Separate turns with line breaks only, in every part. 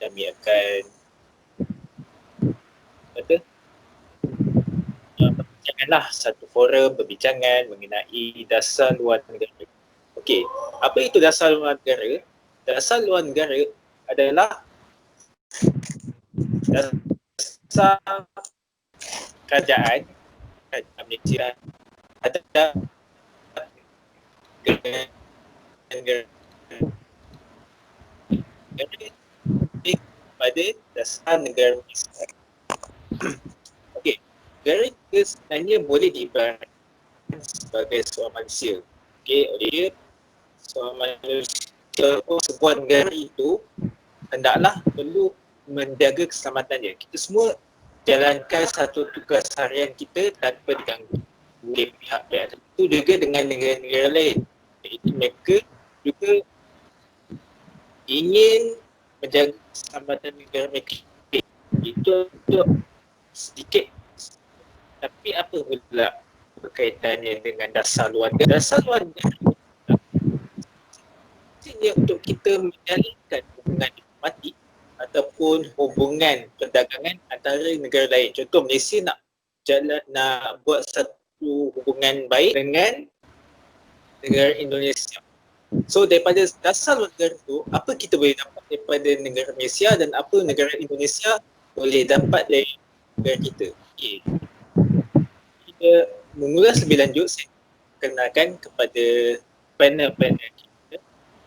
Kami akan perbincanganlah satu forum perbincangan mengenai dasar luar negara. Okey, apa itu dasar luar negara? Dasar luar negara adalah dasar kerajaan Malaysia ada negara pada dasar negara Malaysia. Okey, negara kita sebenarnya boleh diibaratkan sebagai seorang manusia. Okey, oleh seorang manusia sebuah negara itu hendaklah perlu menjaga keselamatannya. Kita semua jalankan satu tugas harian kita tanpa diganggu oleh pihak-pihak tertentu, juga dengan negara-negara lain. Iaitu mereka juga ingin menjaga keselamatan negara mereka. Itu sedikit. Tapi apa pula berkaitannya dengan dasar luar negara? Dasar luar negara maksudnya untuk kita menjalinkan hubungan diplomatik ataupun hubungan perdagangan antara negara lain. Contoh, Malaysia nak buat satu hubungan baik dengan negara Indonesia. So daripada dasar luar negara tu, apa kita boleh dapat daripada negara Malaysia dan apa negara Indonesia boleh dapat dari negara kita. Okay. Kita mengulas lebih lanjut, saya kenalkan kepada panel-panel kita,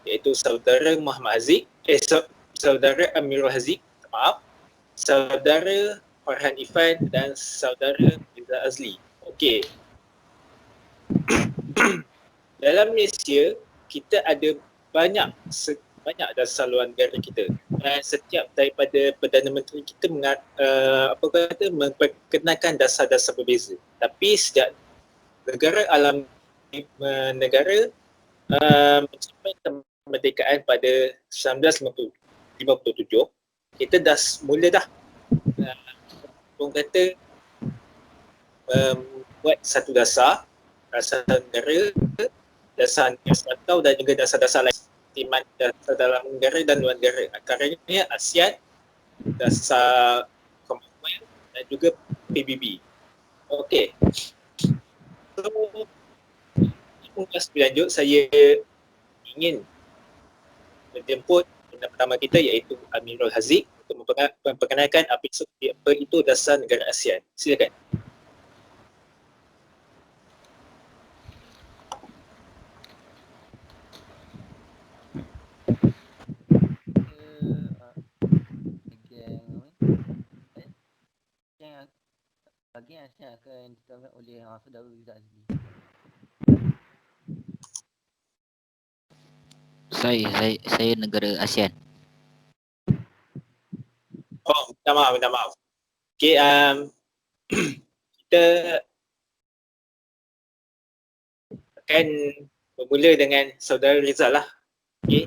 iaitu saudara Muhammad Haziq, saudara Amirul Haziq, maaf, saudara Farhan Ifan dan saudara Riza Azli. Okey. Dalam Malaysia, kita ada banyak dasar luar negara kita. Dan setiap daripada Perdana Menteri kita memperkenalkan dasar-dasar berbeza. Tapi sejak negara mencapai kemerdekaan pada 1957, kita dah mula orang kata buat satu dasar negara, dasar atau dan juga dasar-dasar lain, timan dasar dalam negara dan luar negara. Antaranya ASEAN, dasar Commonwealth dan juga PBB. Okey. So, lebih lanjut, saya ingin menjemput panel pertama kita, iaitu Amirul Haziq, untuk memperkenalkan apa itu dasar negara ASEAN. Silakan.
Bagi ASEAN akan ditangani oleh saudara Riza Azli.
Saya negara ASEAN.
Oh, minta maaf. Okey, kita akan bermula dengan saudara Rizal lah. Okey.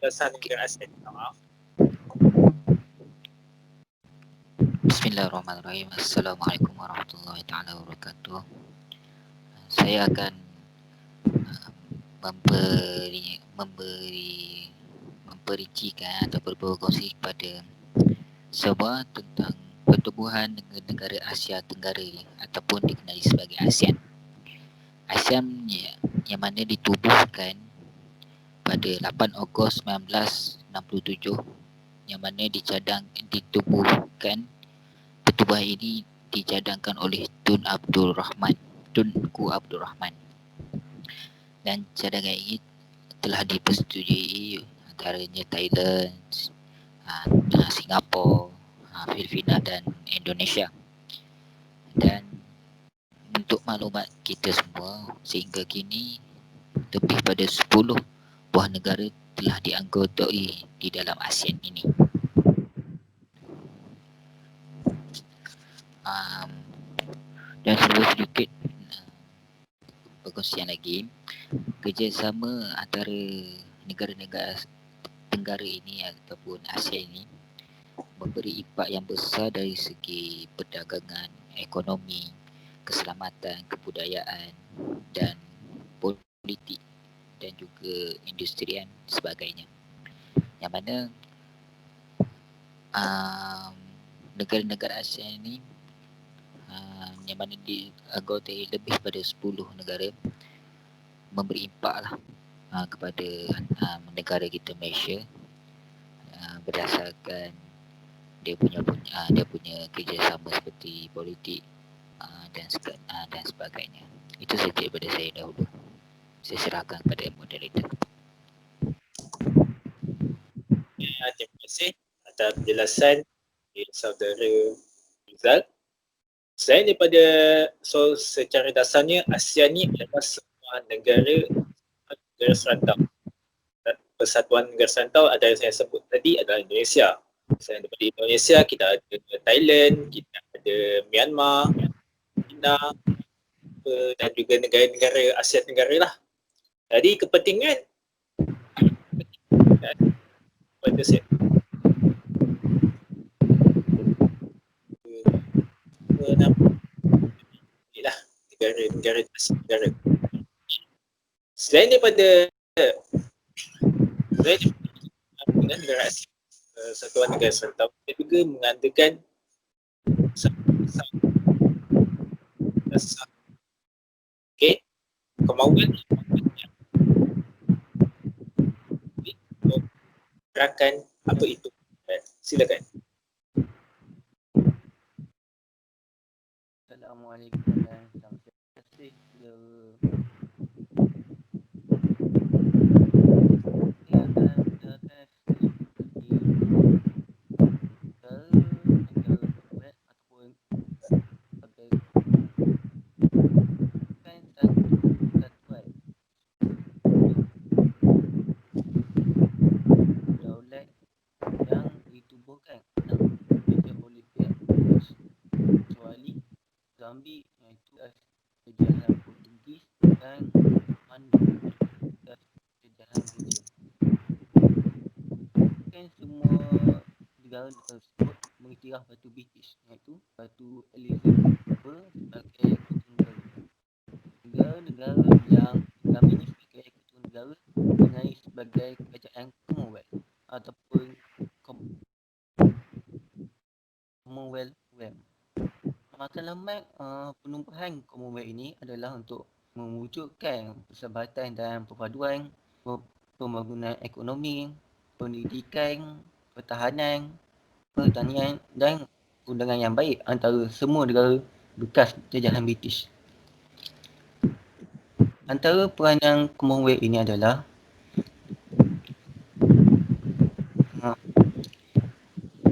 Dasar negara ASEAN. Minta maaf.
Bismillahirrahmanirrahim. Assalamualaikum warahmatullahi taala wabarakatuh. Saya akan memperincikan atau berkongsi kepada semua tentang pertubuhan negara Asia Tenggara ataupun dikenali sebagai ASEAN. ASEAN yang mana ditubuhkan pada 8 Ogos 1967, yang mana ditubuhkan. Pertubuhan ini dicadangkan oleh Tunku Abdul Rahman, dan cadangan ini telah dipersetujui antaranya Thailand, Singapura, Filipina dan Indonesia. Dan untuk maklumat kita semua, sehingga kini lebih pada 10 buah negara telah dianggotai di dalam ASEAN ini. Dan sedikit perkongsian lagi, kerjasama antara negara-negara tenggara ini ataupun ASEAN ini memberi impak yang besar dari segi perdagangan, ekonomi keselamatan, kebudayaan dan politik dan juga industrian sebagainya. Yang mana negara-negara ASEAN ini yang mana dianggotai lebih pada 10 negara memberi impak lah kepada negara kita Malaysia berdasarkan dia punya kerjasama seperti politik dan sebagainya. Itu saja daripada saya dahulu. Saya serahkan kepada moderator.
Terima kasih atas penjelasan saudara Rizal. Selain daripada secara dasarnya ASEAN ni adalah sebuah negara serantau. Persatuan negara serantau ada yang saya sebut tadi adalah Indonesia. Selain daripada Indonesia, kita ada Thailand, kita ada Myanmar, China dan juga negara-negara Asia Tenggara lah. Jadi kepentingan pada saya lah negara-negara Asia Tenggara. Selain daripada negara Asia, Satuan Negara Serantau, kita juga mengadakan kemauan untuk gerakan apa itu. Silakan.
Assalamualaikum dan selamat kasih yang ditubuhkan oleh pihak kecuali Zambia, iaitu penjajahan Portugis dan Mando penjajahan British. Bukan semua negara tersebut mengiktiraf Batu British, iaitu Batu Elizabeth sebagai ketua negara. Negara-negara yang mengamini sebagai ketua negara dinilai sebagai kerajaan Commonwealth ataupun Commonwealth realm. Matlamat penubuhan Commonwealth ini adalah untuk mewujudkan persahabatan dan perpaduan pembangunan ekonomi, pendidikan, pertahanan, pertanian dan undangan yang baik antara semua negara bekas jajahan British. Antara peranan Commonwealth ini adalah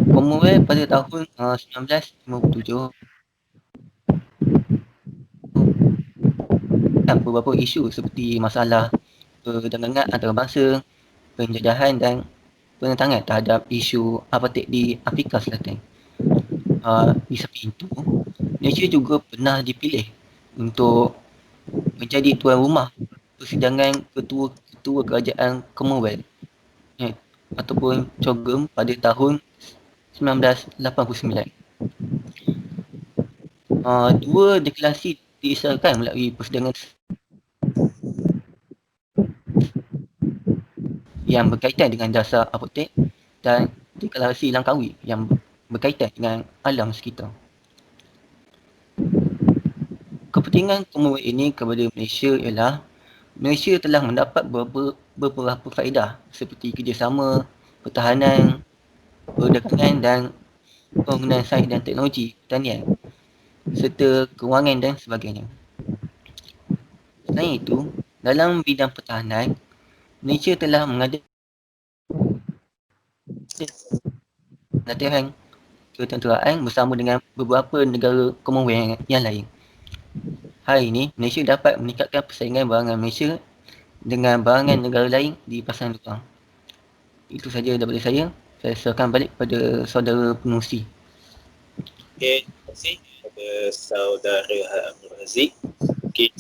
Commonwealth pada tahun 1957 beberapa isu seperti masalah perdagangan antarabangsa, penjajahan dan penentangan terhadap isu apartheid di Afrika Selatan. Di samping itu, Malaysia juga pernah dipilih untuk menjadi tuan rumah persidangan ketua kerajaan Commonwealth ataupun COGM pada tahun 1989. Dua deklarasi diisahkan melalui persidangan yang berkaitan dengan dasar apartheid dan deklarasi Langkawi yang berkaitan dengan alam sekitar. Kepentingan Commonwealth ini kepada Malaysia ialah Malaysia telah mendapat beberapa faedah seperti kerjasama, pertahanan, perdagangan dan penggunaan sains dan teknologi pertanian serta kewangan dan sebagainya. Selain itu, dalam bidang pertahanan, Malaysia telah mengadakan latihan ketenteraan bersama dengan beberapa negara Commonwealth yang lain. Hari ini, Malaysia dapat meningkatkan persaingan barangan Malaysia dengan barangan negara lain di pasaran luar. Itu saja daripada saya. Saya serahkan balik kepada saudara pengerusi.
Okey, terima kasih kepada saudara Abdul Razik. Okey,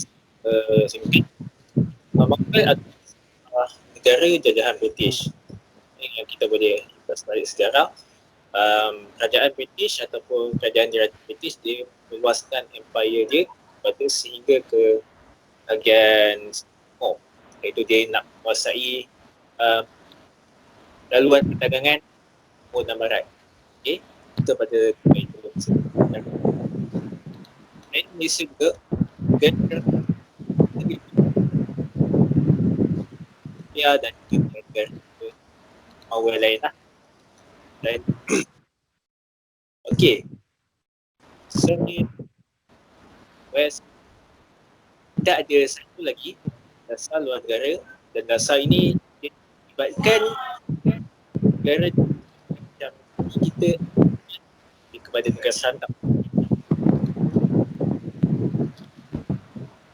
Commonwealth adalah negara jajahan British. Yang kita boleh balik sejarah. Kerajaan British ataupun kerajaan British dia meluaskan empire dia daripada sehingga ke bahagian timur, iaitu dia nak menguasai laluan perdagangan timur dan barat. Okey, kita pada itu. Dan Malaysia juga negara dan juga negara awal lain lah. Dan okey, selain West, kita ada satu lagi dasar luar negara, dan dasar ini dilibatkan negara yang kita kepada negara santap.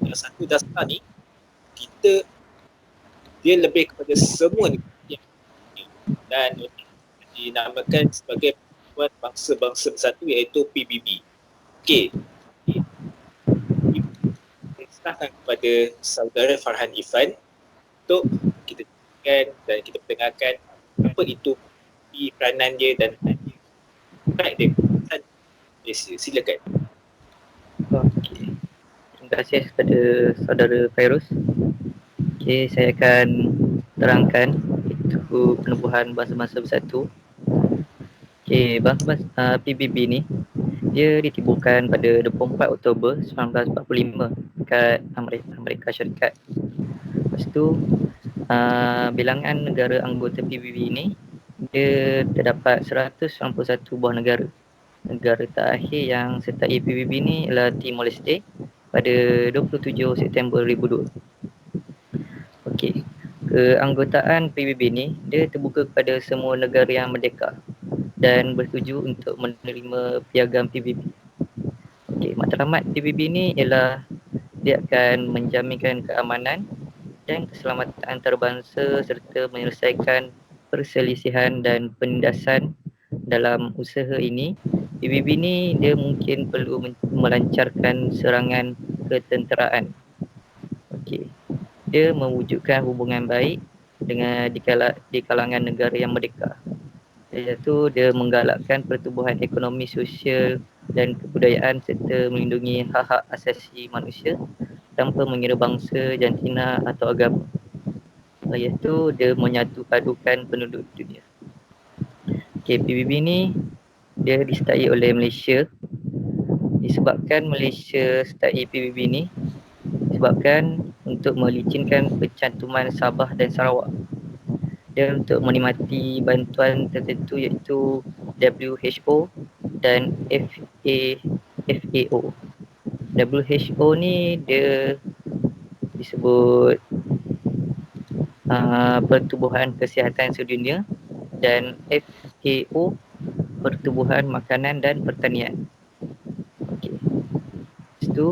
Yang satu dasar ni dia lebih kepada semua negara dan dinamakan sebagai Persatuan Bangsa-Bangsa Bersatu, iaitu PBB. Okey, serahkan kepada saudara Farhan Ifan untuk kita dengarkan dan kita pendengarkan apa itu peranan dia dan impact dia kepada Malaysia. Silakan.
Okey. Terima kasih kepada saudara Fairuz. Okey, saya akan terangkan itu penubuhan bangsa-bangsa bersatu. Okey, bangsa-bangsa PBB ni dia ditibukan pada 24 Oktober 1945 dekat Amerika Syarikat. Lepas tu bilangan negara anggota PBB ni dia terdapat 191 buah negara. Negara terakhir yang sertai PBB ni ialah Timor Leste pada 27 September 2002. Okey, keanggotaan PBB ni dia terbuka kepada semua negara yang merdeka dan bersetuju untuk menerima piagam PBB. Okey, matlamat PBB ni ialah dia akan menjaminkan keamanan dan keselamatan antarabangsa serta menyelesaikan perselisihan dan penindasan. Dalam usaha ini, PBB ni dia mungkin perlu melancarkan serangan ketenteraan. Okey, dia mewujudkan hubungan baik dengan di kalangan negara yang merdeka, iaitu dia menggalakkan pertumbuhan ekonomi, sosial dan kebudayaan serta melindungi hak-hak asasi manusia tanpa mengira bangsa, jantina atau agama, iaitu dia menyatu padukan penduduk dunia. Okay, PBB ni dia disertai oleh Malaysia. Disebabkan Malaysia sertai PBB ni disebabkan untuk melicinkan pencantuman Sabah dan Sarawak dan untuk menikmati bantuan tertentu iaitu WHO dan FAO. WHO ni dia disebut Pertubuhan Kesihatan Sedunia dan FAO Pertubuhan Makanan dan Pertanian. Okey. Lepas tu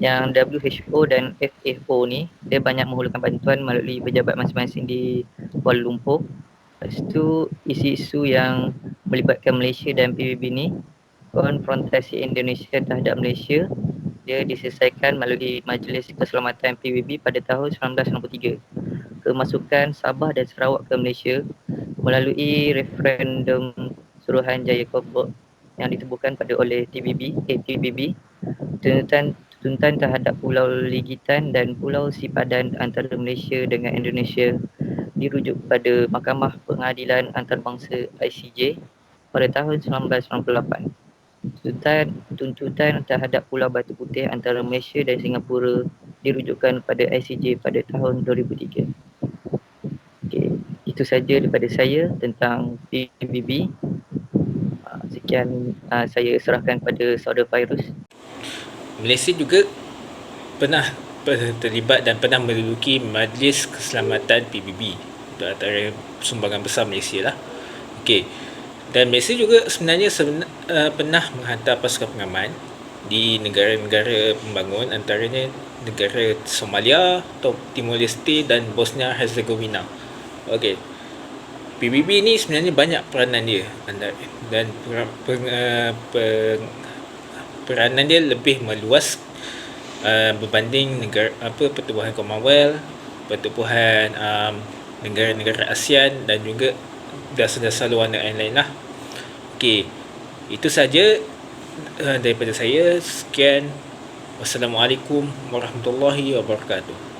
yang WHO dan FAO ni dia banyak menghulurkan bantuan melalui pejabat masing-masing di Kuala Lumpur. Lepas tu isu-isu yang melibatkan Malaysia dan PBB ni, konfrontasi Indonesia terhadap Malaysia, dia diselesaikan melalui Majlis Keselamatan PBB pada tahun 1963. Kemasukan Sabah dan Sarawak ke Malaysia melalui referendum Suruhanjaya Kobok yang ditebuhkan oleh PBB, tuntutan terhadap Pulau Ligitan dan Pulau Sipadan antara Malaysia dengan Indonesia dirujuk pada Mahkamah Pengadilan Antarabangsa ICJ pada tahun 1998. Tuntutan terhadap Pulau Batu Putih antara Malaysia dan Singapura dirujukkan pada ICJ pada tahun 2003. Okey, itu saja daripada saya tentang PBB. Sekian saya serahkan kepada saudara Fairuz.
Malaysia juga pernah terlibat dan pernah menduduki Majlis Keselamatan PBB. Itu antara sumbangan besar Malaysia lah. Okey. Dan Malaysia juga sebenarnya pernah menghantar pasukan pengaman di negara-negara pembangun, antaranya negara Somalia atau Timor Leste dan Bosnia Herzegovina. Okey. PBB ni sebenarnya banyak peranan dia dan peranan dia lebih meluas berbanding pertubuhan Commonwealth, pertubuhan negara-negara ASEAN dan juga dasar-dasar luar negara lain lah. Okey, Itu saja daripada saya. Sekian. Wassalamualaikum warahmatullahi wabarakatuh.